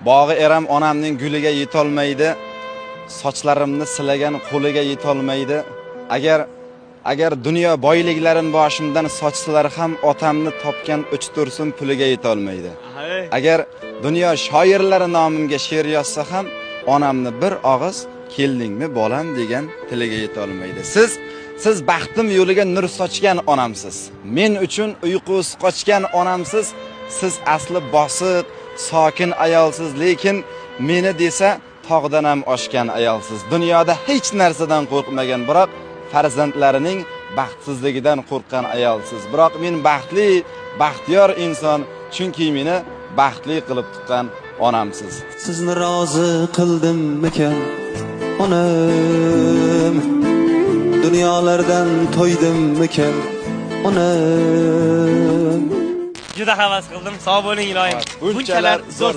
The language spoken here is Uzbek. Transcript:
Bog'i eram onamning guliga yetolmaydi. Sochlarimni silagan qo'liga yetolmaydi. Agar dunyo boyliklarini boshimdan sochsalar ham otamni topgan 3-4 so'm puliga yetolmaydi. Agar dunyo shoirlari nomimga she'r yozsa ham onamni bir og'iz keldingmi bolam degan tiliga yetolmaydi. Siz baxtim yo'liga nur sochgan onamsiz. Men uchun uyqusiz qochgan onamsiz. Siz asli bosiq, sokin ayolsiz, lekin meni desa tog'dan ham oshgan ayolsiz. Dunyoda hech narsadan qo'rqmagan, biroq farzandlarining baxtsizligidan qo'rqqan ayolsiz. Biroq men baxtli, baxtiyor inson, chunki meni baxtli qilib tuqqan onamsiz. Sizni rozi qildimmikan onam? Dunyolardan to'ydimmikan onam? Juda havas qildim. Sog' bo'ling iloyim. Bunchalar zo'r